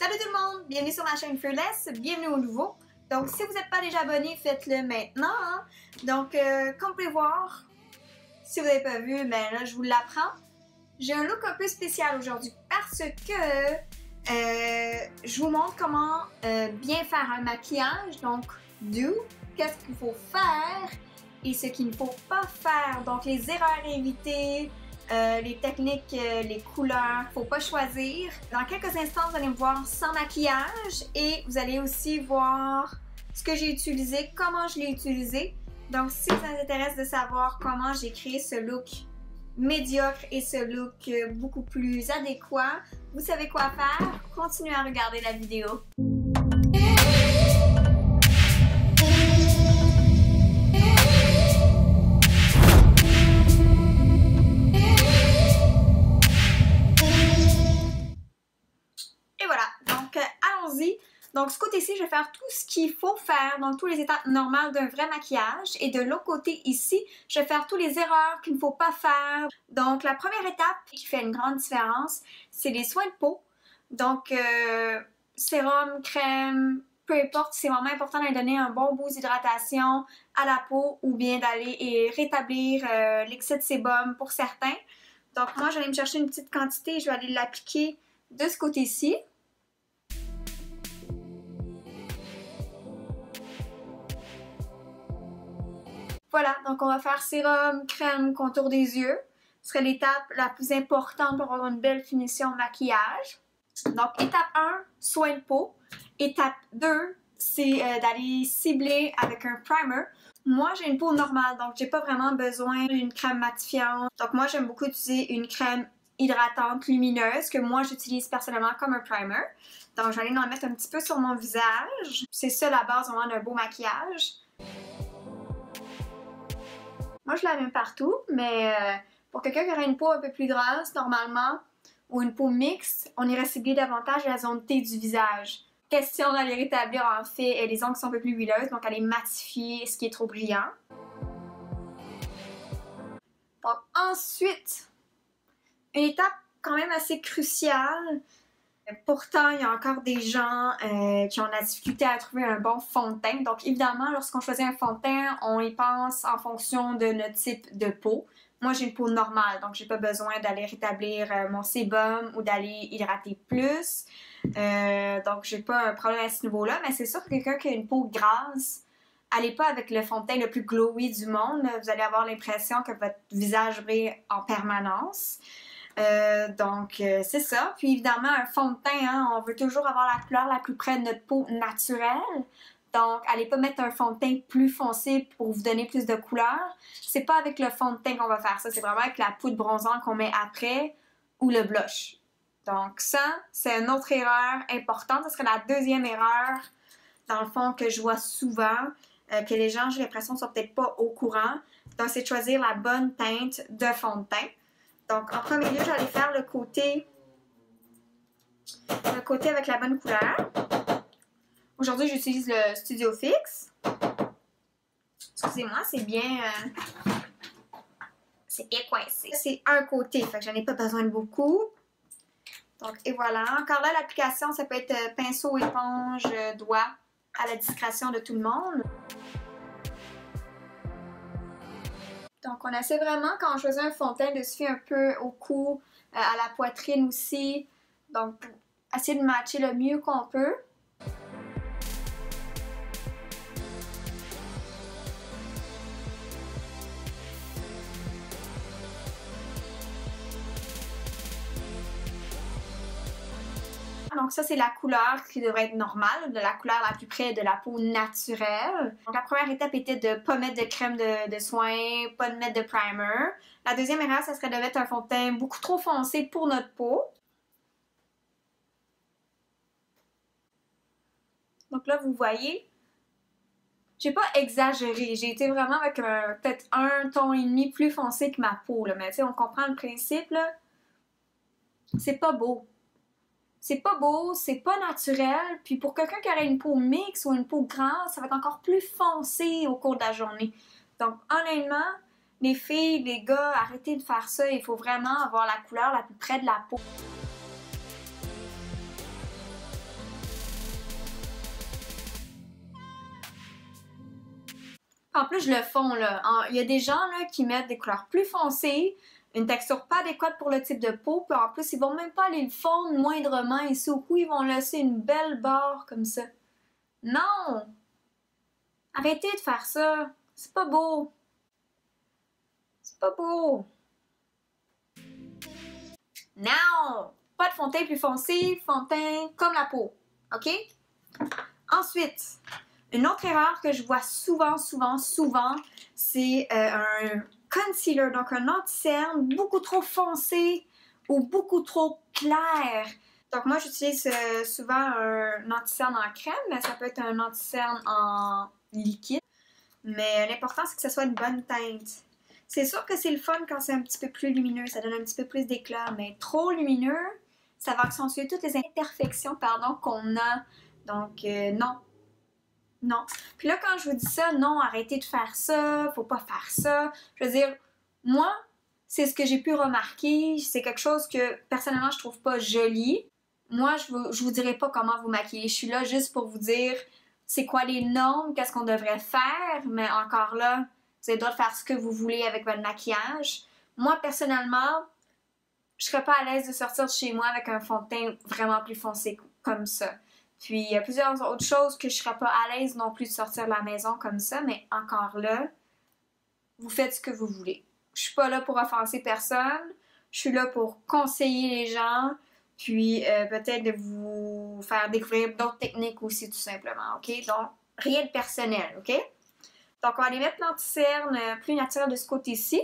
Salut tout le monde, bienvenue sur ma chaîne Fearless, bienvenue au nouveau. Donc si vous n'êtes pas déjà abonné, faites-le maintenant. Hein? Donc comme vous pouvez voir, si vous n'avez pas vu, ben là je vous l'apprends. J'ai un look un peu spécial aujourd'hui parce que je vous montre comment bien faire un maquillage. Donc qu'est-ce qu'il faut faire et ce qu'il ne faut pas faire. Donc les erreurs à éviter. Les techniques, les couleurs, faut pas choisir. Dans quelques instants, vous allez me voir sans maquillage et vous allez aussi voir ce que j'ai utilisé, comment je l'ai utilisé. Donc, si ça vous intéresse de savoir comment j'ai créé ce look médiocre et ce look beaucoup plus adéquat, vous savez quoi faire, continuez à regarder la vidéo. Donc, ce côté-ci, je vais faire tout ce qu'il faut faire, donc tous les étapes normales d'un vrai maquillage. Et de l'autre côté, ici, je vais faire toutes les erreurs qu'il ne faut pas faire. Donc, la première étape qui fait une grande différence, c'est les soins de peau. Donc, sérum, crème, peu importe, c'est vraiment important d'aller donner un bon boost d'hydratation à la peau ou bien d'aller et rétablir l'excès de sébum pour certains. Donc, moi, je vais aller me chercher une petite quantité et je vais aller l'appliquer de ce côté-ci. Voilà, donc on va faire sérum, crème, contour des yeux. Ce serait l'étape la plus importante pour avoir une belle finition maquillage. Donc, étape 1, soin de peau. Étape 2, c'est d'aller cibler avec un primer. Moi, j'ai une peau normale, donc j'ai pas vraiment besoin d'une crème matifiante. Donc moi, j'aime beaucoup utiliser une crème hydratante, lumineuse, que moi, j'utilise personnellement comme un primer. Donc, je vais aller en mettre un petit peu sur mon visage. C'est ça la base vraiment d'un beau maquillage. Moi, je la mets partout, mais pour quelqu'un qui aurait une peau un peu plus grasse, normalement, ou une peau mixte, on irait cibler davantage la zone T du visage. Question d'aller rétablir, en fait, les ongles qui sont un peu plus huileuses, donc aller matifier ce qui est trop brillant. Donc, ensuite, une étape quand même assez cruciale. Pourtant, il y a encore des gens qui ont la difficulté à trouver un bon fond de teint. Donc, évidemment, lorsqu'on choisit un fond de teint, on y pense en fonction de notre type de peau. Moi, j'ai une peau normale, donc j'ai pas besoin d'aller rétablir mon sébum ou d'aller hydrater plus. Donc, j'ai pas un problème à ce niveau-là. Mais c'est sûr que quelqu'un qui a une peau grasse, allez pas avec le fond de teint le plus glowy du monde. Vous allez avoir l'impression que votre visage brille en permanence. Donc, c'est ça. Puis évidemment, un fond de teint, hein, on veut toujours avoir la couleur la plus près de notre peau naturelle. Donc, allez pas mettre un fond de teint plus foncé pour vous donner plus de couleur. C'est pas avec le fond de teint qu'on va faire ça. C'est vraiment avec la poudre bronzante qu'on met après ou le blush. Donc ça, c'est une autre erreur importante. Ce serait la deuxième erreur, dans le fond, que je vois souvent, que les gens, j'ai l'impression, sont peut-être pas au courant. Donc, c'est de choisir la bonne teinte de fond de teint. Donc, en premier lieu, j'allais faire le côté avec la bonne couleur. Aujourd'hui, j'utilise le Studio Fix. Excusez-moi, c'est bien coincé. C'est un côté, fait que j'en ai pas besoin de beaucoup. Donc, et voilà. Encore là, l'application, ça peut être pinceau, éponge, doigt, à la discrétion de tout le monde. Donc, on essaie vraiment, quand on choisit un fond de teint, de se fier un peu au cou, à la poitrine aussi. Donc, pour essayer de matcher le mieux qu'on peut. Donc ça, c'est la couleur qui devrait être normale, de la couleur la plus près de la peau naturelle. Donc la première étape était de ne pas mettre de crème de soin, pas de mettre de primer. La deuxième erreur, ça serait de mettre un fond de teint beaucoup trop foncé pour notre peau. Donc là, vous voyez, j'ai pas exagéré. J'ai été vraiment avec peut-être un ton et demi plus foncé que ma peau. Là. Mais tu sais, on comprend le principe, là. C'est pas beau. C'est pas beau, c'est pas naturel, puis pour quelqu'un qui aurait une peau mixte ou une peau grasse, ça va être encore plus foncé au cours de la journée. Donc honnêtement, les filles, les gars, arrêtez de faire ça, il faut vraiment avoir la couleur la plus près de la peau. En plus, je le fond, là. Il y a des gens là, qui mettent des couleurs plus foncées, une texture pas adéquate pour le type de peau, puis en plus, ils vont même pas aller le fondre moindrement ici au cou, ils vont laisser une belle barre comme ça. Non! Arrêtez de faire ça! C'est pas beau! C'est pas beau! Non! Pas de fond de teint plus foncé, fond de teint comme la peau. OK? Ensuite, une autre erreur que je vois souvent, c'est un concealer, donc un anti-cerne beaucoup trop foncé ou beaucoup trop clair. Donc moi, j'utilise souvent un anti-cerne en crème, mais ça peut être un anti-cerne en liquide. Mais l'important, c'est que ce soit une bonne teinte. C'est sûr que c'est le fun quand c'est un petit peu plus lumineux, ça donne un petit peu plus d'éclat, mais trop lumineux, ça va accentuer toutes les imperfections qu'on a. Donc, non. Non. Puis là, quand je vous dis ça, non, arrêtez de faire ça, faut pas faire ça. Je veux dire, moi, c'est ce que j'ai pu remarquer, c'est quelque chose que, personnellement, je trouve pas joli. Moi, je vous dirai pas comment vous maquiller. Je suis là juste pour vous dire c'est quoi les normes, qu'est-ce qu'on devrait faire, mais encore là, vous avez le droit de faire ce que vous voulez avec votre maquillage. Moi, personnellement, je serais pas à l'aise de sortir de chez moi avec un fond de teint vraiment plus foncé comme ça. Puis, il y a plusieurs autres choses que je serais pas à l'aise non plus de sortir de la maison comme ça, mais encore là, vous faites ce que vous voulez. Je suis pas là pour offenser personne, je suis là pour conseiller les gens, puis peut-être de vous faire découvrir d'autres techniques aussi, tout simplement, OK? Donc, rien de personnel, OK? Donc, on va aller mettre l'anti-cerne plus naturel de ce côté-ci.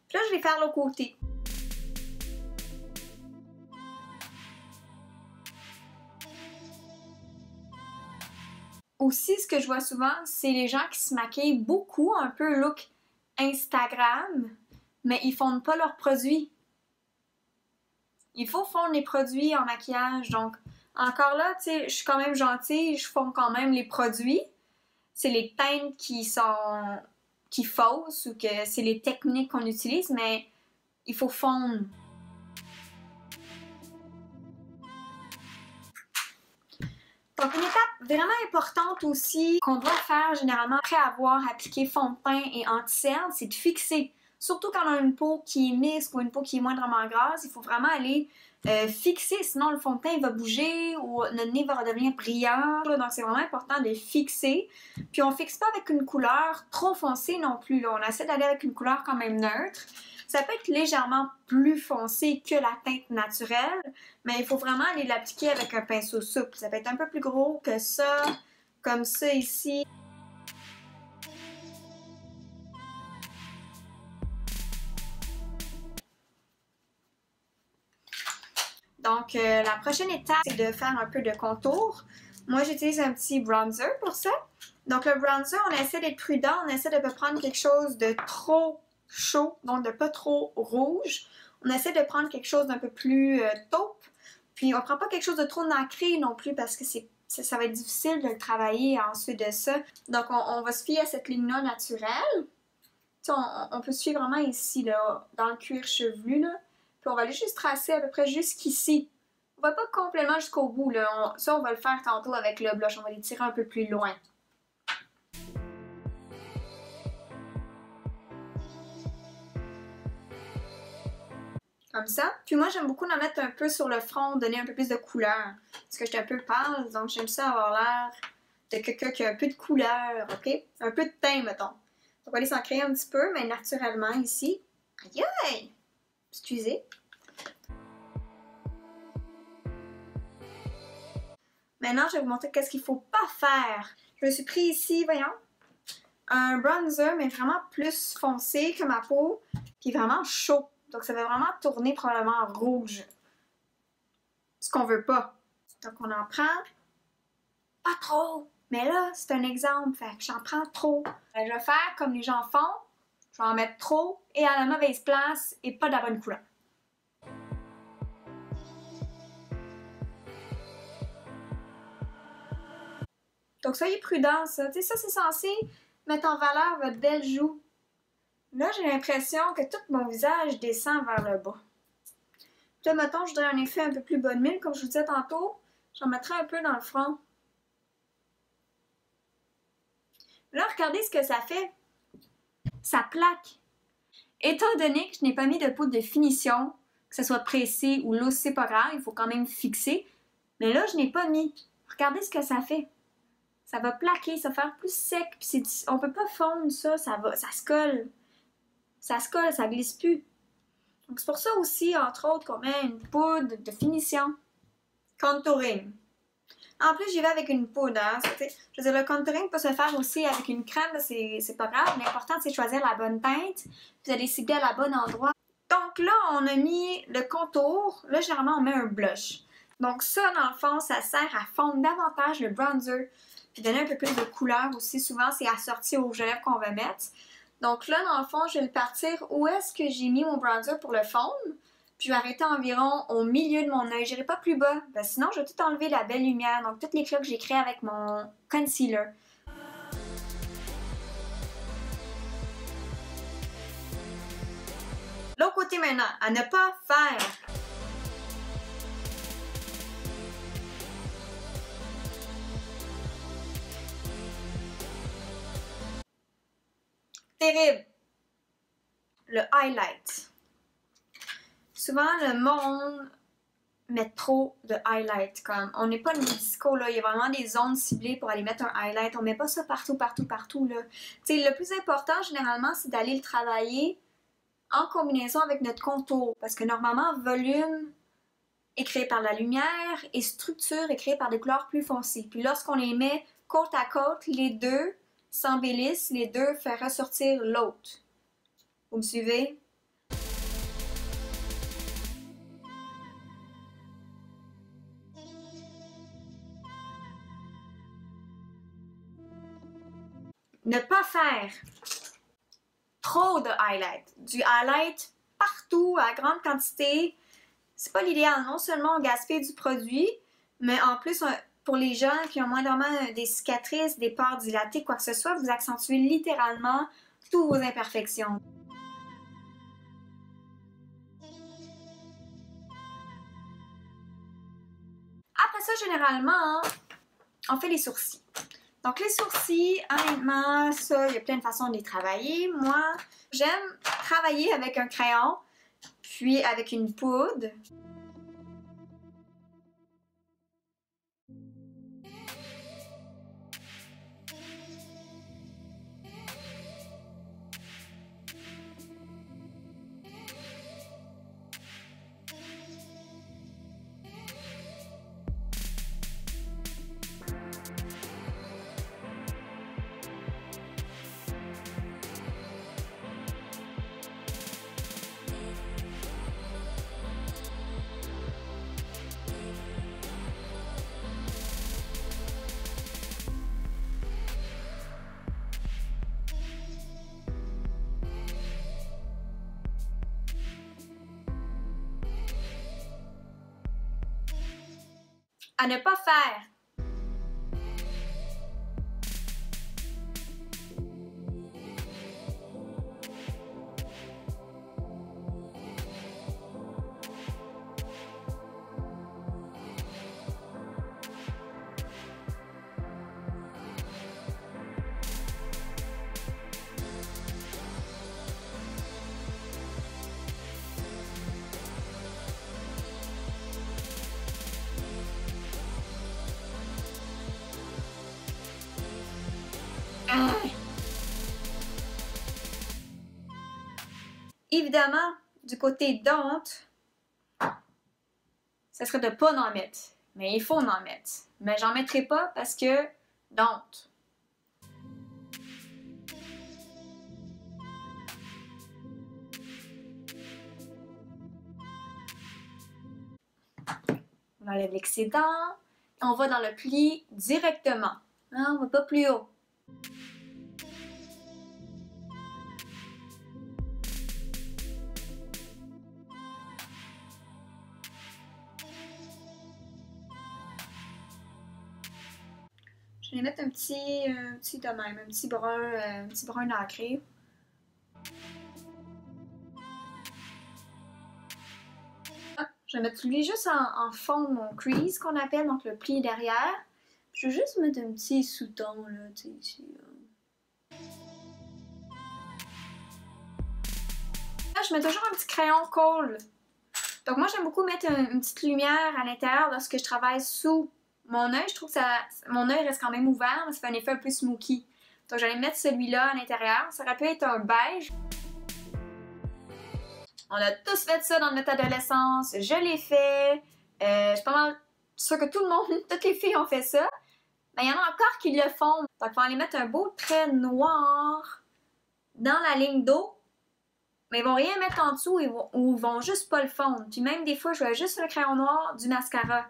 Puis là, je vais faire l'autre côté. Aussi, ce que je vois souvent, c'est les gens qui se maquillent beaucoup, un peu look Instagram, mais ils fondent pas leurs produits. Il faut fondre les produits en maquillage. Donc, encore là, tu sais, je suis quand même gentille, je fonds quand même les produits. C'est les teintes qui faussent ou que c'est les techniques qu'on utilise, mais il faut fondre. Donc, une étape vraiment importante aussi qu'on doit faire généralement après avoir appliqué fond de teint et anti-cerne, c'est de fixer. Surtout quand on a une peau qui est mixte ou une peau qui est moindrement grasse, il faut vraiment aller fixer, sinon le fond de teint va bouger ou notre nez va redevenir brillant. Donc, c'est vraiment important de fixer. Puis, on ne fixe pas avec une couleur trop foncée non plus. Là. On essaie d'aller avec une couleur quand même neutre. Ça peut être légèrement plus foncé que la teinte naturelle, mais il faut vraiment aller l'appliquer avec un pinceau souple. Ça peut être un peu plus gros que ça, comme ça ici. Donc, la prochaine étape, c'est de faire un peu de contour. Moi, j'utilise un petit bronzer pour ça. Donc, le bronzer, on essaie d'être prudent, on essaie de ne pas prendre quelque chose de trop chaud, donc de pas trop rouge. On essaie de prendre quelque chose d'un peu plus taupe. Puis, on prend pas quelque chose de trop nacré non plus parce que ça va être difficile de le travailler ensuite de ça. Donc, on va se fier à cette ligne-là naturelle. Tu sais, on peut se fier vraiment ici, là, dans le cuir chevelu, là. Puis on va aller juste tracer à peu près jusqu'ici. On va pas complètement jusqu'au bout, là. Ça, on va le faire tantôt avec le blush. On va les tirer un peu plus loin. Comme ça. Puis moi, j'aime beaucoup en mettre un peu sur le front, donner un peu plus de couleur. Parce que j'étais un peu pâle, donc j'aime ça avoir l'air de quelqu'un qui a un peu de couleur, OK? Un peu de teint, mettons. Donc on va aller s'en créer un petit peu, mais naturellement ici. Aïe aïe! Excusez. Maintenant, je vais vous montrer qu'est-ce qu'il ne faut pas faire. Je me suis pris ici, voyons, un bronzer, mais vraiment plus foncé que ma peau, puis vraiment chaud. Donc, ça va vraiment tourner probablement en rouge. Ce qu'on veut pas. Donc, on en prend pas trop. Mais là, c'est un exemple, fait que j'en prends trop. Je vais faire comme les gens font. Je vais en mettre trop et à la mauvaise place et pas de la bonne couleur. Donc, soyez prudents, ça. Tu sais, ça, c'est censé mettre en valeur votre belle joue. Là, j'ai l'impression que tout mon visage descend vers le bas. Là, mettons, je voudrais un effet un peu plus bonne mine, comme je vous disais tantôt. J'en mettrai un peu dans le front. Là, regardez ce que ça fait. Ça plaque. Étant donné que je n'ai pas mis de poudre de finition, que ce soit pressé ou loose, c'est pas grave, il faut quand même fixer. Mais là, je n'ai pas mis. Regardez ce que ça fait. Ça va plaquer, ça va faire plus sec. Puis on peut pas fondre ça, ça se colle. Ça se colle, ça glisse plus. Donc c'est pour ça aussi, entre autres, qu'on met une poudre de finition. Contouring. En plus, j'y vais avec une poudre. Hein. Je veux dire, le contouring peut se faire aussi avec une crème, c'est pas grave. L'important, c'est de choisir la bonne teinte, puis d'aller cibler à la bonne endroit. Donc là, on a mis le contour. Là, généralement, on met un blush. Donc ça, dans le fond, ça sert à fondre davantage le bronzer, puis donner un peu plus de couleur aussi. Souvent, c'est assorti au rouge à lèvres qu'on va mettre. Donc là, dans le fond, je vais le partir où est-ce que j'ai mis mon bronzer pour le fondre. Puis je vais arrêter environ au milieu de mon œil. Je n'irai pas plus bas. Ben, sinon, je vais tout enlever la belle lumière. Donc, toutes les clés que j'ai créées avec mon concealer. L'autre côté maintenant, à ne pas faire. Terrible. Le highlight. Souvent, le monde met trop de highlight. Comme, on n'est pas le disco, là. Il y a vraiment des zones ciblées pour aller mettre un highlight. On met pas ça partout, partout, partout, là. T'sais, le plus important, généralement, c'est d'aller le travailler en combinaison avec notre contour. Parce que normalement, volume est créé par la lumière et structure est créée par des couleurs plus foncées. Puis lorsqu'on les met côte à côte, les deux s'embellissent, les deux font ressortir l'autre. Vous me suivez? Ne pas faire trop de highlight. Du highlight partout, à grande quantité, c'est pas l'idéal. Non seulement on gaspille du produit, mais en plus, pour les gens qui ont moindrement des cicatrices, des pores dilatées, quoi que ce soit, vous accentuez littéralement toutes vos imperfections. Après ça, généralement, on fait les sourcils. Donc les sourcils, honnêtement, ça, il y a plein de façons de les travailler. Moi, j'aime travailler avec un crayon, puis avec une poudre. À ne pas faire. Évidemment, du côté d'honte, ce serait de ne pas en mettre. Mais il faut en mettre. Mais j'en mettrai pas parce que d'honte. On enlève l'excédent et on va dans le pli directement. Hein, on va pas plus haut. Je vais mettre un petit de même, un petit brun nacré. Je vais mettre lui juste en fond de mon crease qu'on appelle, donc le pli derrière. Je vais juste mettre un petit sous-ton là, tu sais, ici. Là, je mets toujours un petit crayon colle. Donc moi, j'aime beaucoup mettre une petite lumière à l'intérieur lorsque je travaille sous mon œil. Je trouve que mon œil reste quand même ouvert, mais ça fait un effet un peu smoky. Donc j'allais mettre celui-là à l'intérieur. Ça aurait pu être un beige. On a tous fait ça dans notre adolescence. Je l'ai fait. Je suis pas mal sûre que tout le monde, toutes les filles ont fait ça. Mais il y en a encore qui le font. Donc il faut aller mettre un beau trait noir dans la ligne d'eau. Mais ils vont rien mettre en dessous ou ils vont juste pas le fondre. Puis même des fois, je vois juste le crayon noir du mascara.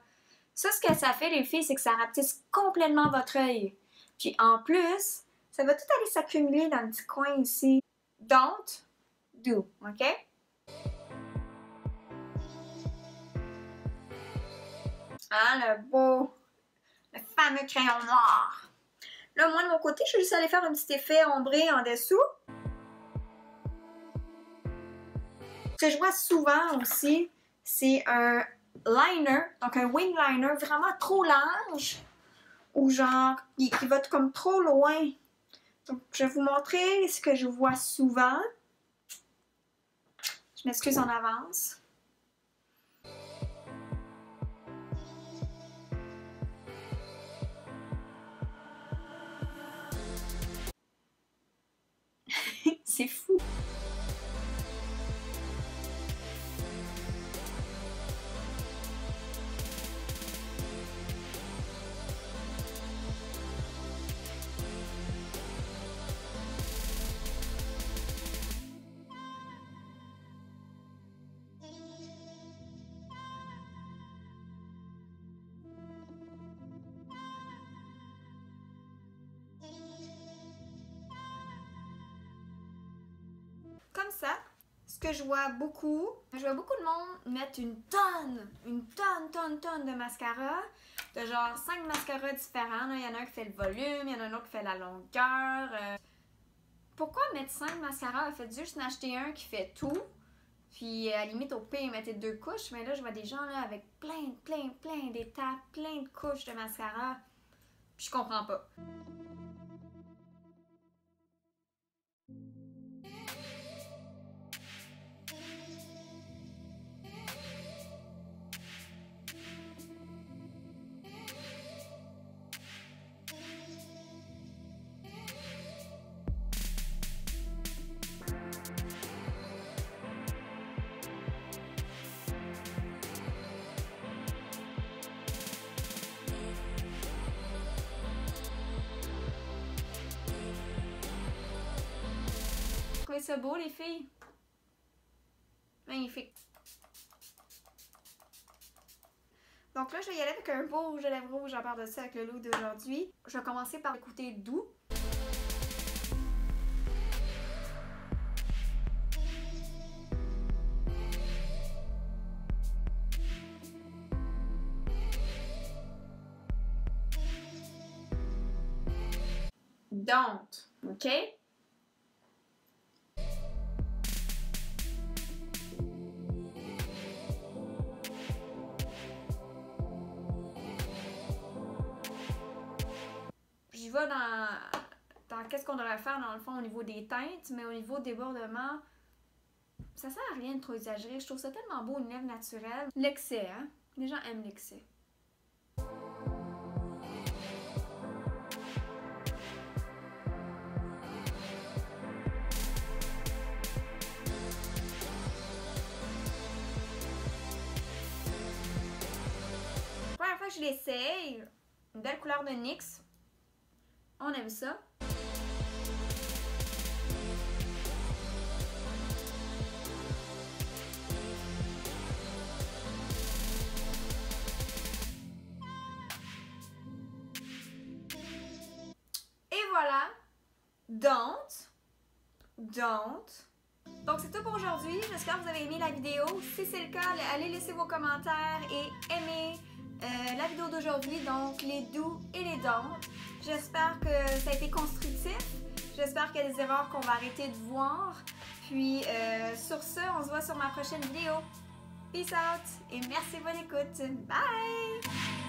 Ça, ce que ça fait, les filles, c'est que ça rapetisse complètement votre œil. Puis en plus, ça va tout aller s'accumuler dans le petit coin ici. Don't do, OK? Hein, le fameux crayon noir. Là, moi, de mon côté, je suis juste allée faire un petit effet ombré en dessous. Ce que je vois souvent aussi, c'est un liner, donc un wing liner vraiment trop large ou genre qui va comme trop loin. Donc, je vais vous montrer ce que je vois souvent. Je m'excuse en avance. C'est fou. Comme ça, ce que je vois beaucoup de monde mettre une tonne de mascara, de genre 5 mascaras différents. Il y en a un qui fait le volume, il y en a un autre qui fait la longueur. Pourquoi mettre 5 mascaras? Faites juste en acheter un qui fait tout. Puis à la limite, au pire, mettez 2 couches. Mais là, je vois des gens là avec plein d'étapes, plein de couches de mascara. Puis je comprends pas. Vous trouvez ça beau, les filles? Magnifique. Donc là, je vais y aller avec un beau rouge à lèvres rouge à part de ça avec le look d'aujourd'hui. Je vais commencer par écouter doux. Don't, OK? J'y vais dans qu'est-ce qu'on devrait faire dans le fond au niveau des teintes, mais au niveau des débordement, ça sert à rien de trop exagérer. Je trouve ça tellement beau, une lèvre naturelle. L'excès, hein? Les gens aiment l'excès. La première fois que je l'essaye, une belle couleur de NYX. On aime ça. Et voilà. Don't. Donc c'est tout pour aujourd'hui. J'espère que vous avez aimé la vidéo. Si c'est le cas, allez laisser vos commentaires et aimez la vidéo d'aujourd'hui, donc les do et les don't. J'espère que ça a été constructif. J'espère qu'il y a des erreurs qu'on va arrêter de voir. Puis sur ce, on se voit sur ma prochaine vidéo. Peace out et merci pour l'écoute. Bye!